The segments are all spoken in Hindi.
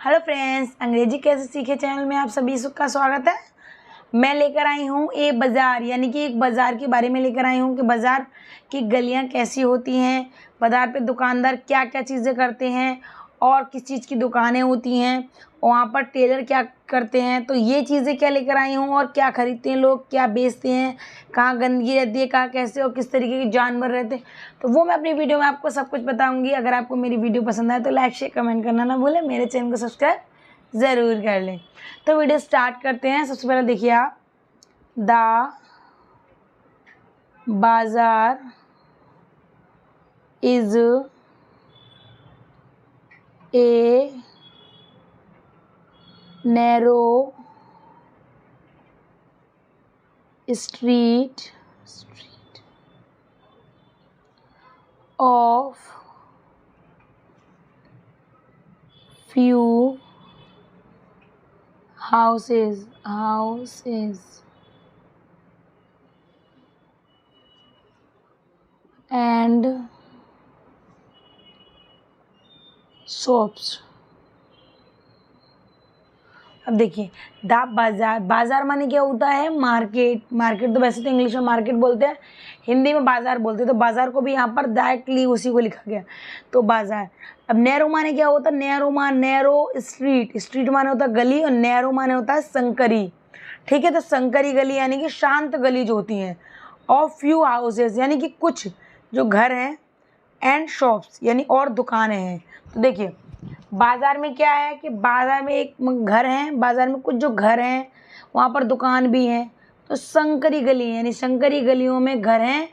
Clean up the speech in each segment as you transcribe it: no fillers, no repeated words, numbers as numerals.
हेलो फ्रेंड्स, अंग्रेजी कैसे सीखे चैनल में आप सभी का स्वागत है। मैं लेकर आई हूँ एक बाज़ार यानी कि एक बाज़ार के बारे में लेकर आई हूँ कि बाज़ार की गलियाँ कैसी होती हैं, बाज़ार पे दुकानदार क्या क्या चीज़ें करते हैं और किस चीज़ की दुकानें होती हैं, वहाँ पर टेलर क्या करते हैं। तो ये चीज़ें क्या लेकर आई हूँ और क्या खरीदते हैं लोग, क्या बेचते हैं, कहाँ गंदगी रहती है, कहाँ कैसे और किस तरीके के जानवर रहते हैं, तो वो मैं अपनी वीडियो में आपको सब कुछ बताऊँगी। अगर आपको मेरी वीडियो पसंद आए तो लाइक शेयर कमेंट करना ना भूलें, मेरे चैनल को सब्सक्राइब ज़रूर कर लें। तो वीडियो स्टार्ट करते हैं। सबसे पहले देखिए आप, द बाज़ार is a narrow street of few houses and shops। अब देखिए, द बाज़ार, बाज़ार माने क्या होता है, मार्केट। मार्केट तो वैसे तो इंग्लिश में मार्केट बोलते हैं, हिंदी में बाज़ार बोलते हैं। तो बाज़ार को भी यहाँ पर डायरेक्टली उसी को लिखा गया, तो बाज़ार। अब नैरो माने क्या होता है, नैरो स्ट्रीट, स्ट्रीट माने होता है गली और नैरो माने होता है संकरी। ठीक है, तो संकरी गली यानी कि शांत गली जो होती हैं, और फ्यू हाउसेस यानी कि कुछ जो घर हैं, एंड शॉप्स यानी और दुकानें हैं। तो देखिए, बाज़ार में क्या है कि बाज़ार में एक घर है, बाज़ार में कुछ जो घर हैं वहाँ पर दुकान भी हैं। तो संकरी गली यानी संकरी गलियों में घर हैं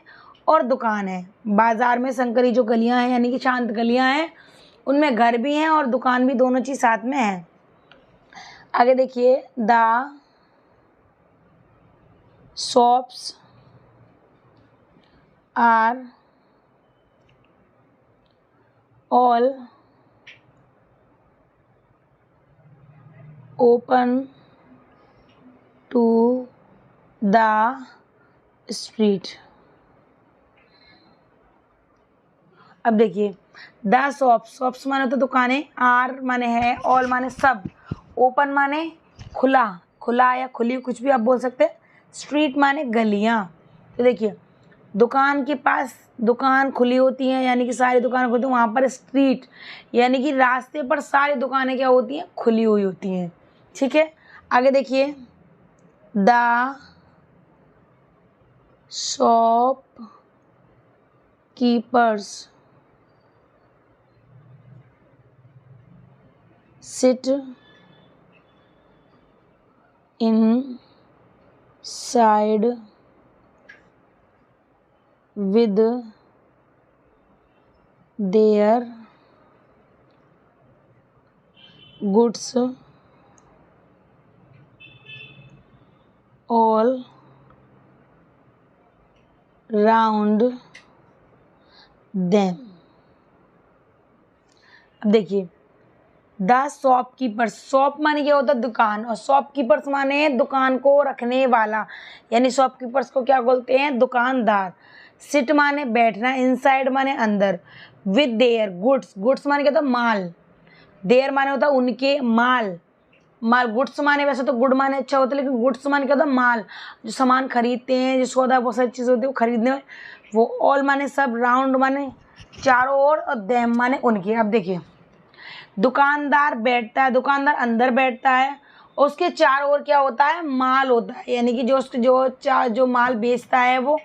और दुकान है। बाज़ार में संकरी जो गलियाँ हैं यानी कि शांत गलियाँ हैं, उनमें घर भी हैं और दुकान भी, दोनों चीज़ साथ में है। आगे देखिए, the shops are all open to the street. अब देखिए, द शॉप्स माने तो दुकानें, आर माने है, ऑल माने सब, ओपन माने खुला, खुला या खुली, कुछ भी आप बोल सकते हैं, स्ट्रीट माने गलियाँ। तो देखिए, दुकान के पास दुकान खुली होती हैं यानी कि सारी दुकानें खुलती हैं, वहाँ पर स्ट्रीट यानी कि रास्ते पर सारी दुकानें क्या होती हैं, खुली हुई होती हैं। ठीक है, आगे देखिए, the shop keepers sit inside with their goods all round them। अब देखिए, द शॉपकीपर्स, शॉप माने क्या होता है, दुकान, और शॉपकीपर्स माने दुकान को रखने वाला, यानी शॉपकीपर्स को क्या बोलते हैं, दुकानदार। सिट माने बैठना, इनसाइड माने अंदर, विद देयर गुड्स, गुड्स माने क्या होता है, माल। देयर माने होता है उनके, माल, गुड्स माने वैसे तो गुड माने अच्छा होता है, लेकिन गुड्स माने क्या होता है, माल, जो सामान खरीदते हैं, जो सौदा बहुत सारी चीज़ होती है वो खरीदने में, वो। ऑल माने सब, राउंड माने चारों ओर, और देम माने उनके। अब देखिए, दुकानदार बैठता है, दुकानदार अंदर बैठता है, और उसके चारों ओर क्या होता है, माल होता है, यानी कि जो माल बेचता है वो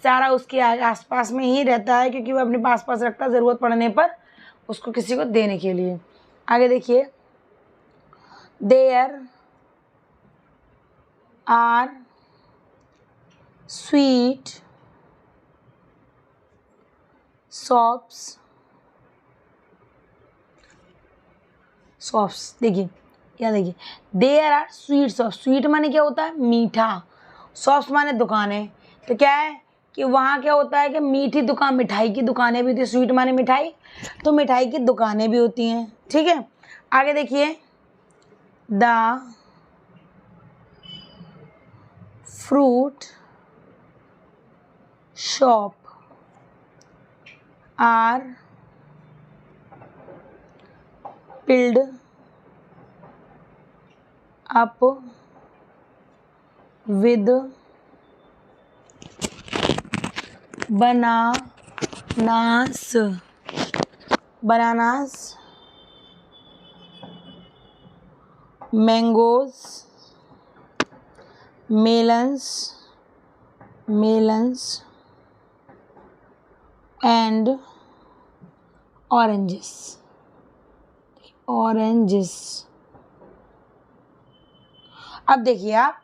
सारा उसके आसपास में ही रहता है, क्योंकि वो अपने पास रखता है ज़रूरत पड़ने पर उसको किसी को देने के लिए। आगे देखिए, देयर आर स्वीट शॉप्स, देखिए, क्या देखिए, there are sweet shop, sweet माने क्या होता है, मीठा, शॉप्स माने दुकानें। तो क्या है कि वहाँ क्या होता है कि मीठी दुकान, मिठाई की दुकानें भी होती है, स्वीट माने मिठाई, तो मिठाई की दुकानें भी होती हैं। ठीक है, आगे देखिए, the fruit shop are filled up with bananas, mangoes, melons and oranges. अब देखिए आप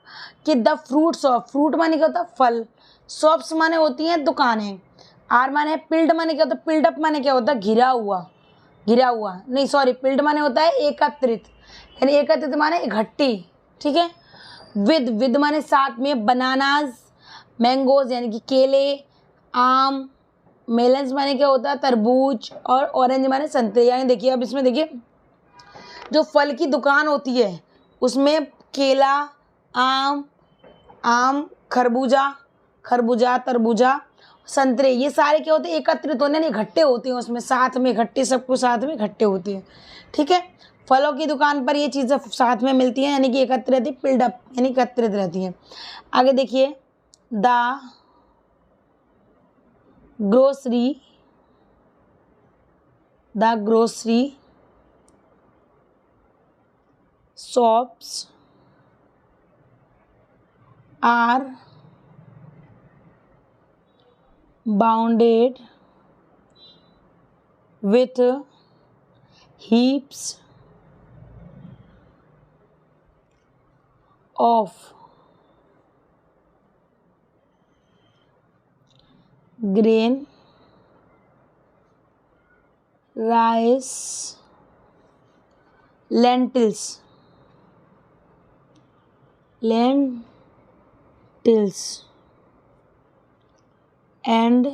कि द फ्रूट्स ऑफ, फ्रूट माने क्या होता है फल, शॉप्स माने होती हैं दुकानें, आर माने पिल्ड माने क्या होता है, पिल्ड अप माने क्या होता है घिरा हुआ, नहीं सॉरी, पिल्ड माने होता है एकत्रित, यानी एकत्रित माने इकट्ठी, ठीक है। विद माने साथ में, बनानाज, मैंगोज यानी कि केले, आम, मेलन्स माने क्या होता है तरबूज, और ऑरेंज माने संतरे। यानी देखिए अब इसमें देखिए जो फल की दुकान होती है उसमें केला, आम, खरबूजा, तरबूजा, संतरे, ये सारे क्या होते हैं एकत्रित होने, यानी इकट्ठे होते हैं उसमें, साथ में इकट्ठे, सब कुछ साथ में इकट्ठे होते हैं, ठीक है। फलों की दुकान पर ये चीज़ें साथ में मिलती हैं, यानी कि एकत्रित रहती, पिल्ड अप यानी एकत्रित रहती हैं। आगे देखिए the grocery shops are bounded with heaps of grain, rice, lentils and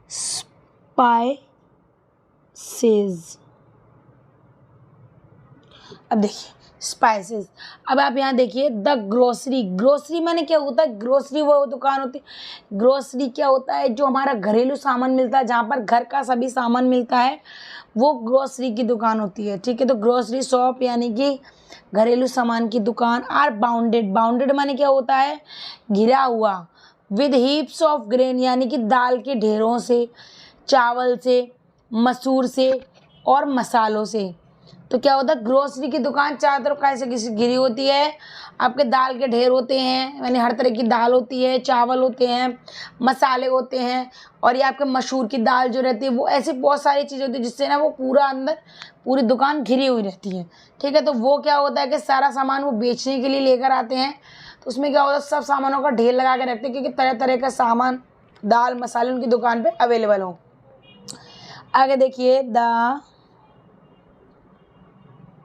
spices। अब देखिए स्पाइसेस, अब आप यहाँ देखिए द ग्रोसरी माने क्या होता है, ग्रोसरी वो दुकान होती है, ग्रोसरी क्या होता है जो हमारा घरेलू सामान मिलता है, जहाँ पर घर का सभी सामान मिलता है वो ग्रोसरी की दुकान होती है, ठीक है। तो ग्रोसरी शॉप यानी कि घरेलू सामान की दुकान। आर बाउंडेड माने क्या होता है घिरा हुआ, विद हीप्स ऑफ ग्रेन यानी कि दाल के ढेरों से, चावल से, मसूर से और मसालों से। तो क्या होता है ग्रोसरी की दुकान चारों तरफ कैसे किसी घिरी होती है, आपके दाल के ढेर होते हैं, यानी हर तरह की दाल होती है, चावल होते हैं, मसाले होते हैं, और ये आपके मसूर की दाल जो रहती है, वो ऐसी बहुत सारी चीज़ें होती है जिससे ना वो पूरा अंदर पूरी दुकान घिरी हुई रहती है, ठीक है। तो वो क्या होता है कि सारा सामान वो बेचने के लिए लेकर आते हैं, तो उसमें क्या होता है सब सामानों का ढेर लगा के रखते हैं क्योंकि तरह तरह का सामान, दाल, मसाले उनकी दुकान पे अवेलेबल हो। आगे देखिए the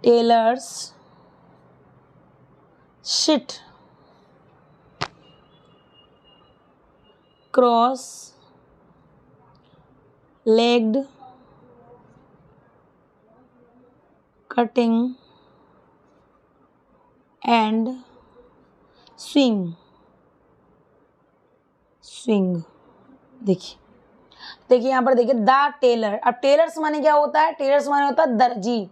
tailors sit cross legged cutting and swing. देखिए यहाँ पर देखिए द टेलर। अब टेलर्स माने क्या होता है, टेलर्स माने होता है दर्जी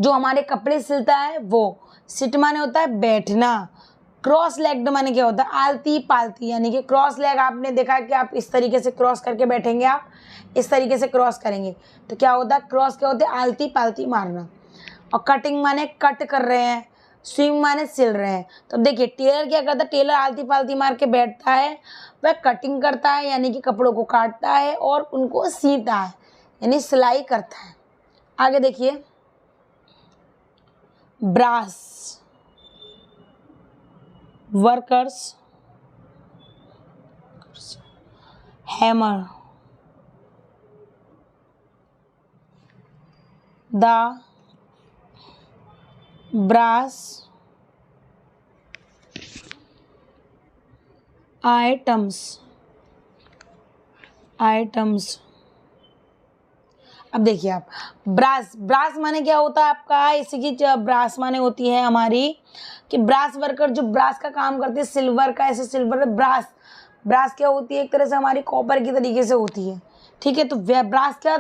जो हमारे कपड़े सिलता है वो। सिट माने होता है बैठना। क्रॉस लेग्ड माने क्या होता है आलती पालती, यानी कि क्रॉस लेग आपने देखा कि आप इस तरीके से क्रॉस करके बैठेंगे, आप इस तरीके से क्रॉस करेंगे तो क्या होता है क्रॉस क्या होता है आलती पालती मारना। और कटिंग माने कट कर रहे हैं, स्विंग माने सिल रहे हैं। तो देखिए टेलर क्या करता है, टेलर आलती पालती मार के बैठता है, वह कटिंग करता है यानी कि कपड़ों को काटता है और उनको सीता है यानी सिलाई करता है। आगे देखिए brass workers hammer the brass items। अब देखिए आप ब्रास माने क्या होता है आपका, इसी की ब्रास माने होती है हमारी कि ब्रास वर्कर जो ब्रास का काम करते हैं, सिल्वर का, ऐसे सिल्वर ब्रास क्या होती है एक तरह से हमारी कॉपर की तरीके से होती है, ठीक है। तो ब्रास क्या,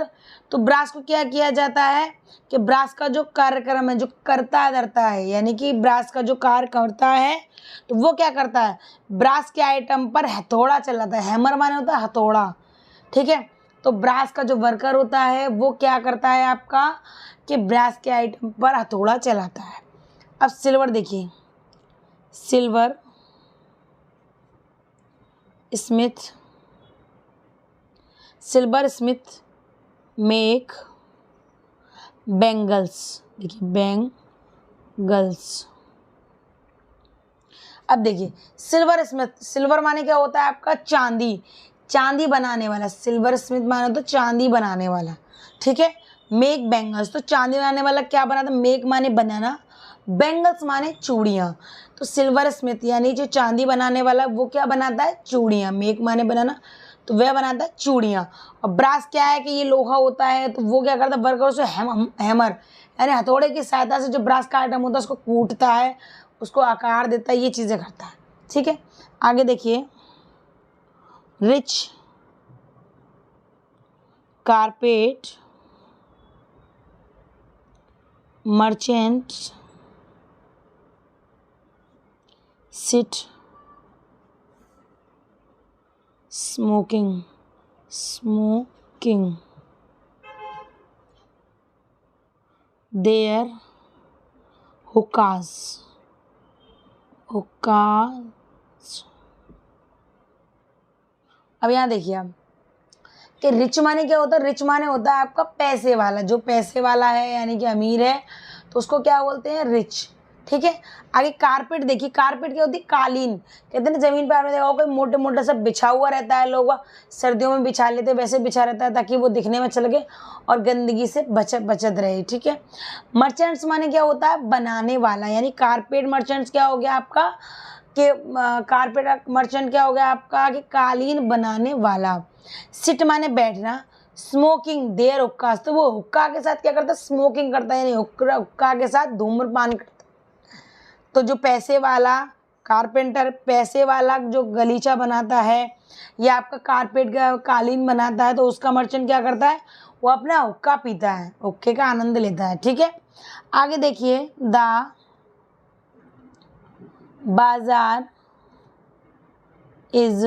तो ब्रास को क्या किया जाता है कि ब्रास का जो कार्यक्रम है, जो करता धरता है, यानी कि ब्रास का जो कार्य करता है तो वो क्या करता है, ब्रास के आइटम पर हथौड़ा चलाता है। हैमर माने होता है हथौड़ा, ठीक है। तो ब्रास का जो वर्कर होता है वो क्या करता है आपका कि ब्रास के आइटम पर हथौड़ा चलाता है। अब सिल्वर देखिए, silver Smith, silver Smith make bangles, देखिए बैंगल्स। अब देखिए सिल्वर स्मिथ, सिल्वर माने क्या होता है आपका चांदी, चांदी बनाने वाला। सिल्वर स्मिथ माने तो चांदी बनाने वाला, ठीक है। मेक बैंगल्स, तो चांदी बनाने वाला क्या बनाता, मेक माने बनाना, बैंगल्स माने चूड़ियाँ। तो सिल्वर स्मिथ यानी जो चांदी बनाने वाला वो क्या बनाता है, चूड़ियाँ। मेक माने बनाना, तो वह बनाता है चूड़ियाँ। और ब्रास क्या है कि ये लोहा होता है, तो वो क्या करता है, वर्कर उसे हैमर यानी हथौड़े की सहायता से जो ब्रास का आइटम होता है उसको कूटता है, उसको आकार देता है, ये चीज़ें करता है, ठीक है। आगे देखिए, rich carpet merchant sit smoking their hookahs. अब यहाँ देखिए आप कि रिच माने क्या होता है, रिच माने होता है आपका पैसे वाला, जो पैसे वाला है यानी कि अमीर है तो उसको क्या बोलते हैं, रिच, ठीक है। आगे कारपेट देखिए, कारपेट क्या होती है, कालीन। कहते हैं ना जमीन पर आपने देखा होगा मोटे मोटे सब बिछा हुआ रहता है, लोग सर्दियों में बिछा लेते हैं, वैसे बिछा रहता है ताकि वो दिखने में अच्छा लगे और गंदगी से बचत रहे, ठीक है। मर्चेंट्स माने क्या होता है, बनाने वाला, यानी कारपेट मर्चेंट्स क्या हो गया आपका कि कारपेट मर्चेंट क्या हो गया आपका कि कालीन बनाने वाला। सिट माने बैठना, स्मोकिंग देयर हुक्का, तो वो हुक्का के साथ क्या करता है, स्मोकिंग करता है, यानी हुक्का के साथ धूम्रपान करता है। तो जो पैसे वाला कारपेंटर, पैसे वाला जो गलीचा बनाता है या आपका कारपेट का कालीन बनाता है, तो उसका मर्चेंट क्या करता है, वो अपना हुक्का पीता है, हुक्के का आनंद लेता है, ठीक है। आगे देखिए, द बाजार इज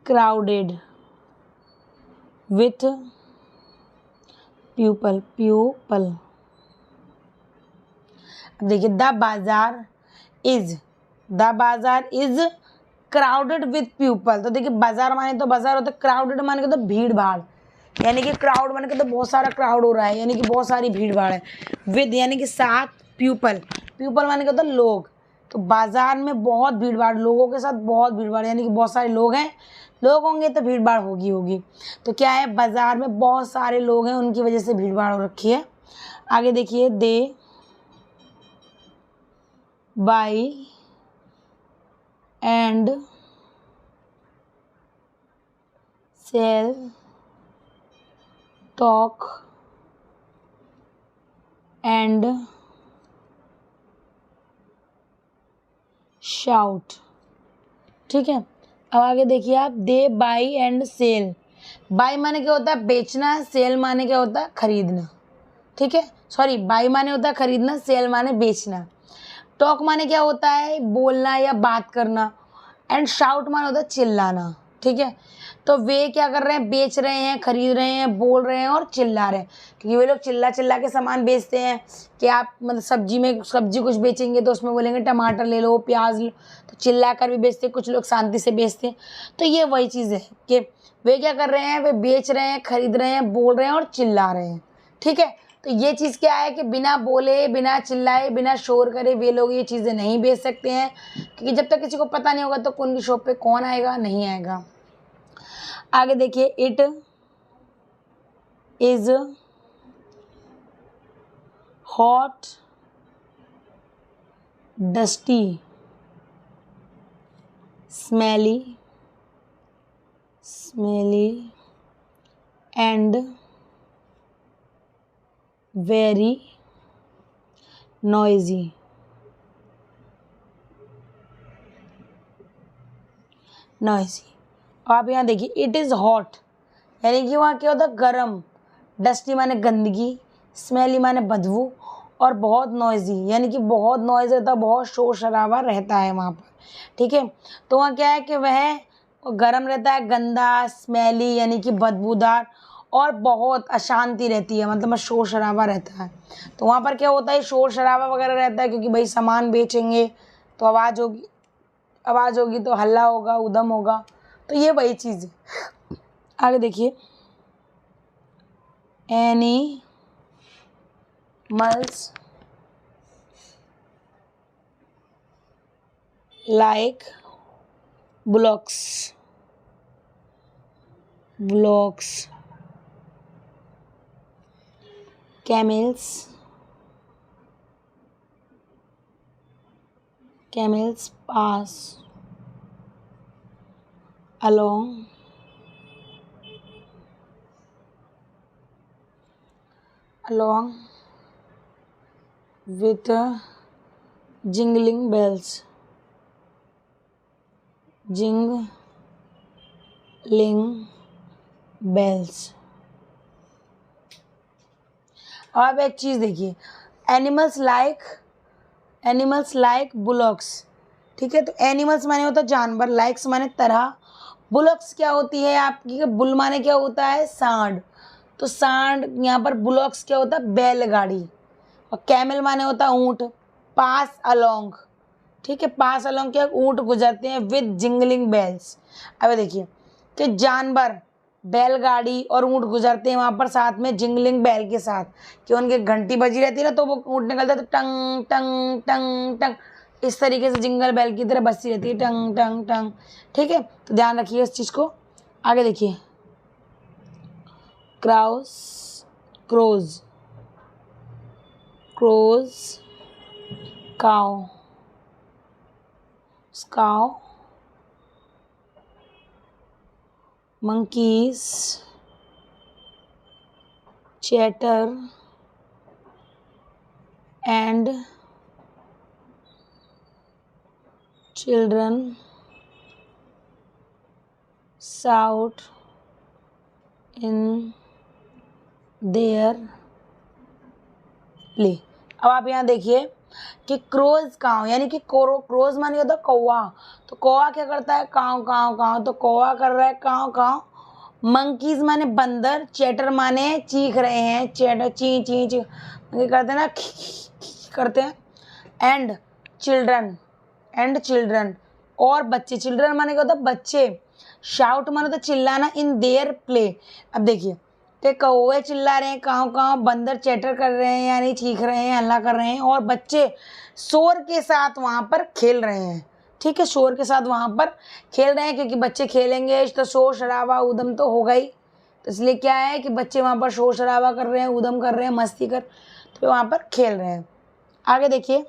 crowded with people। अब देखिए, द बाजार इज क्राउडेड विथ पीपल। तो देखिए बाजार माने तो बाजार होता है, क्राउडेड माने तो भीड़ भाड़, यानी कि क्राउड माने तो बहुत सारा क्राउड हो रहा है, यानी कि बहुत सारी भीड़ भाड़ है। विद यानी कि साथ, पीपल माने तो लोग। तो बाजार में बहुत भीड़ भाड़, लोगों के साथ बहुत भीड़ भाड़, यानी कि बहुत सारे लोग हैं, लोग होंगे तो भीड़ भाड़ होगी। तो क्या है, बाजार में बहुत सारे लोग हैं, उनकी वजह से भीड़ भाड़ हो रखी है। आगे देखिए, they buy and sell talk and shout, ठीक है। अब आगे देखिए आप, they buy and sell. Buy माने क्या होता है, बेचना, सेल माने क्या होता है, खरीदना, ठीक है। सॉरी, बाई माने होता है खरीदना, सेल माने बेचना। टॉक माने क्या होता है, बोलना या बात करना, एंड शाउट माने होता है चिल्लाना, ठीक है। तो वे क्या कर रहे हैं, बेच रहे हैं, खरीद रहे हैं, बोल रहे हैं और चिल्ला रहे हैं, क्योंकि वे लोग चिल्ला के सामान बेचते हैं। कि आप मतलब सब्जी कुछ बेचेंगे तो उसमें बोलेंगे टमाटर ले लो, प्याज लो, तो चिल्ला कर भी बेचते हैं, कुछ लोग शांति से बेचते हैं। तो ये वही चीज़ है कि वे क्या कर रहे हैं, वे बेच रहे हैं, खरीद रहे हैं, बोल रहे हैं और चिल्ला रहे हैं, ठीक है। तो ये चीज़ क्या है कि बिना बोले, बिना चिल्लाए, बिना शोर करे वे लोग ये चीज़ें नहीं बेच सकते हैं, क्योंकि जब तक किसी को पता नहीं होगा तो उनकी शॉप पे कौन आएगा, नहीं आएगा। आगे देखिए, it is hot dusty smelly and very noisy। आप यहाँ देखिए, इट इज़ हॉट, यानी कि वहाँ क्या होता है, गर्म। डस्टी माने गंदगी, स्मेली माने बदबू, और बहुत नॉइजी, यानी कि बहुत नॉइज रहता है, बहुत शोर शराबा रहता है वहाँ पर। ठीक है, तो वहाँ क्या है कि वह गर्म रहता है, गंदा, स्मेली यानी कि बदबूदार, और बहुत अशांति रहती है, मतलब शोर शराबा रहता है। तो वहाँ पर क्या होता है, शोर शराबा वगैरह रहता है, क्योंकि भाई सामान बेचेंगे तो आवाज़ होगी, आवाज़ होगी तो हल्ला होगा, उधम होगा, तो ये वही चीज़ है। आगे देखिए, animals like blocks, camels pass along with jingling bells. अब एक चीज़ देखिए, एनिमल्स लाइक बुलॉक्स। ठीक है, तो एनिमल्स माने होता है जानवर, लाइक्स माने तरह, बुलॉक्स क्या होती है आपकी, बुल माने क्या होता है, सांड, तो सांड, यहाँ पर बुलॉक्स क्या होता है, बैलगाड़ी, और कैमल माने होता है ऊँट, पास अलोंग। ठीक है, पास अलोंग क्या, ऊँट गुजरते हैं, विद जिंगलिंग बेल्स। अब देखिए कि जानवर, बैलगाड़ी और ऊँट गुजरते हैं वहाँ पर साथ में जिंगलिंग बेल के साथ, कि उनकी घंटी बजी रहती है ना, तो वो ऊँट निकलता है तो टंग टंग टंग टंग, इस तरीके से जिंगल बेल की तरह बजती रहती है, टंग टंग टंग। ठीक है, तो ध्यान रखिए इस चीज़ को। आगे देखिए, crows, cow, monkeys chatter and children shout in their play। अब आप यहाँ देखिए कि क्रोज काव, यानी कि क्रोज माने होता है कौवा, तो कौवा क्या करता है, काव काव काव, तो कौवा कर रहा है काव काव। मंकीज माने बंदर, चैटर माने चीख रहे हैं, चैटर ची ची ची करते हैं ना, करते हैं। एंड चिल्ड्रन और बच्चे, चिल्ड्रन माने क्या होता है, बच्चे। शाउट माने तो चिल्लाना, इन देयर प्ले। अब देखिए कि कौवे चिल्ला रहे हैं काव काव, बंदर चैटर कर रहे हैं यानी चीख रहे हैं, हल्ला कर रहे हैं, और बच्चे शोर के साथ वहाँ पर खेल रहे हैं। ठीक है, शोर के साथ वहाँ पर खेल रहे हैं, क्योंकि बच्चे खेलेंगे तो शोर शराबा उधम तो होगा ही, तो इसलिए क्या है कि बच्चे वहाँ पर शोर शराबा कर रहे हैं, उधम कर रहे हैं, मस्ती कर, तो वहाँ पर खेल रहे हैं। आगे देखिए,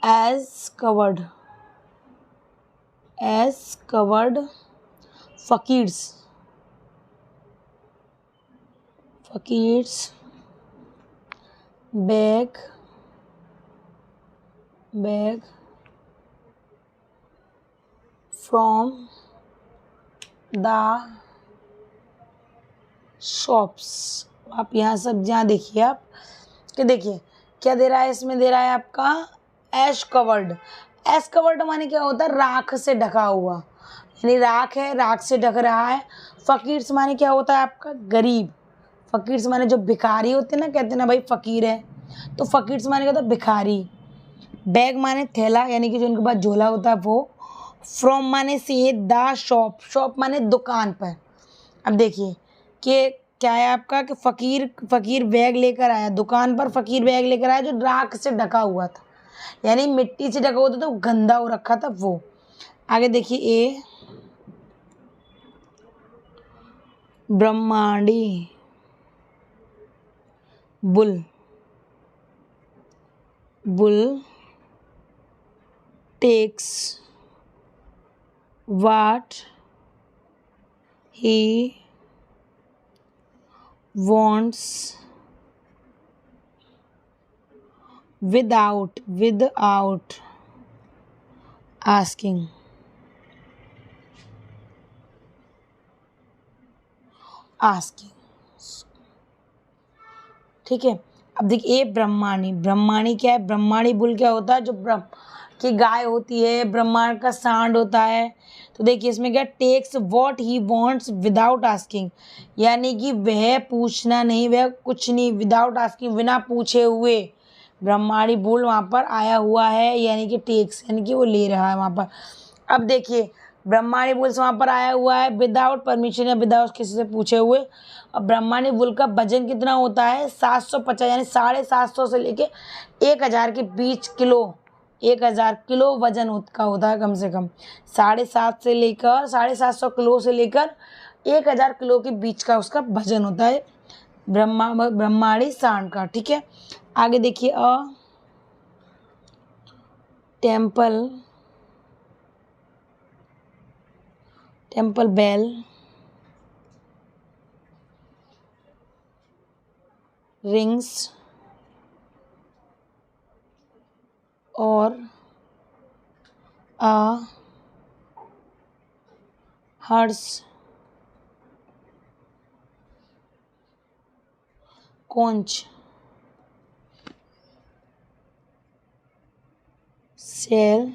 ash covered fakirs beg from the shops। आप यहाँ सब जहाँ देखिए आप कि देखिए क्या दे रहा है, इसमें दे रहा है आपका ऐश कवर्ड। ऐश कवर्ड माने क्या होता है, राख से ढका हुआ, यानी राख है, राख से ढक रहा है। फकीर्स माने क्या होता है आपका, गरीब। फकीर्स माने जो भिखारी होते हैं ना, कहते हैं ना भाई फकीर है, तो फकीर्स माने क्या होता है, भिखारी। बैग माने थैला, यानी कि जो उनके पास झोला होता है वो। फ्रॉम माने से, द शॉप माने दुकान पर। अब देखिए कि क्या है आपका कि फकीर बैग लेकर आया दुकान पर, फकीर बैग लेकर आया जो राख से ढका हुआ था, यानी मिट्टी से ढका हुआ था, तो गंदा हो रखा था वो। आगे देखिए, a Brahmani bull takes what he wants without asking। Asking. ठीक है, अब देखिए ब्रह्माणी। ब्रह्माणी क्या है? ब्रह्माणी बुल क्या होता है? जो ब्रह्म की गाय होती है, ब्रह्मांड का सांड होता है। तो देखिए इसमें क्या, takes what he wants without asking, यानी कि वह पूछना नहीं, वह कुछ नहीं, विदाउट आस्किंग, बिना पूछे हुए ब्रह्माणी बुल वहाँ पर आया हुआ है, यानी कि टेक्स, यानी कि वो ले रहा है वहाँ पर। अब देखिए ब्रह्माणी बुल वहाँ पर आया हुआ है विदाउट परमिशन या विदाउट किसी से पूछे हुए। अब ब्रह्माणी बुल का वजन कितना होता है? 750, यानी 750 से लेके 1000 के बीच किलो, 1000 किलो वजन का होता है कम से कम। 750 से लेकर 750 किलो से लेकर 1000 किलो के बीच का उसका वजन होता है ब्रह्माणी सांड का। ठीक है, आगे देखिए टेम्पल बेल रिंग्स और a hearse conch shell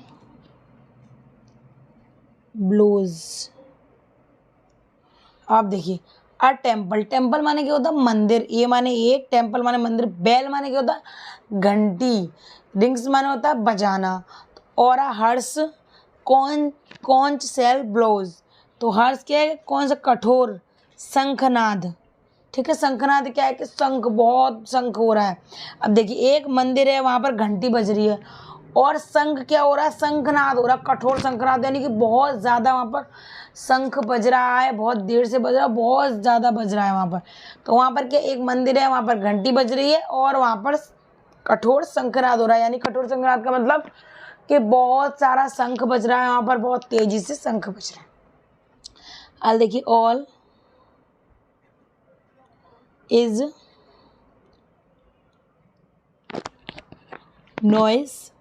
blows। आप देखिए टेम्पल माने क्या होता है? मंदिर। ए माने एक, टेम्पल माने मंदिर, बेल माने क्या होता है? घंटी, रिंग्स माने होता है बजाना, और हर्ष कॉन्च सेल ब्लोज। तो हर्ष क्या है? कौन सा? कठोर शंखनाद। ठीक है, शंखनाद क्या है कि शंख, बहुत शंख हो रहा है। अब देखिए एक मंदिर है, वहाँ पर घंटी बज रही है और शंख क्या हो रहा है? शंखनाद हो रहा है, कठोर शंखनाद, यानी कि बहुत ज़्यादा वहाँ पर शंख बज रहा है, बहुत देर से बज रहा है, बहुत ज़्यादा बज रहा है वहाँ पर। तो वहाँ पर क्या, एक मंदिर है, वहाँ पर घंटी बज रही है और वहाँ पर कठोर शंखनाद हो रहा है। यानी कठोर शंखनाद का मतलब कि बहुत सारा शंख बज रहा है वहाँ पर, बहुत तेजी से शंख बज रहा है। अब देखिए ऑल इज नॉइस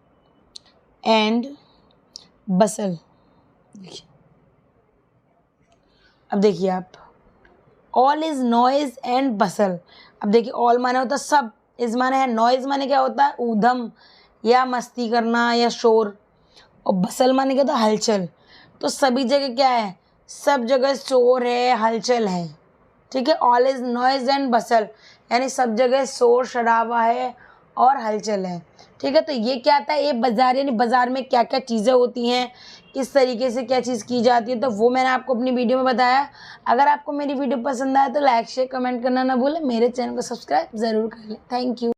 एंड बसल। अब देखिए आप, ऑल इज नॉइज एंड बसल। अब देखिए ऑल माने होता है सब, इज माने है, नॉइज माने क्या होता है? ऊधम या मस्ती करना या शोर, और बसल माने क्या होता है? हलचल। तो सभी जगह क्या है? सब जगह शोर है, हलचल है। ठीक है, ऑल इज नॉइज एंड बसल, यानी सब जगह शोर शराबा है और हलचल है। ठीक है, तो ये क्या आता है? ये बाजार, यानी बाजार में क्या क्या चीज़ें होती हैं, किस तरीके से क्या चीज़ की जाती है, तो वो मैंने आपको अपनी वीडियो में बताया। अगर आपको मेरी वीडियो पसंद आए तो लाइक शेयर कमेंट करना ना भूलें, मेरे चैनल को सब्सक्राइब ज़रूर कर लें। Thank you.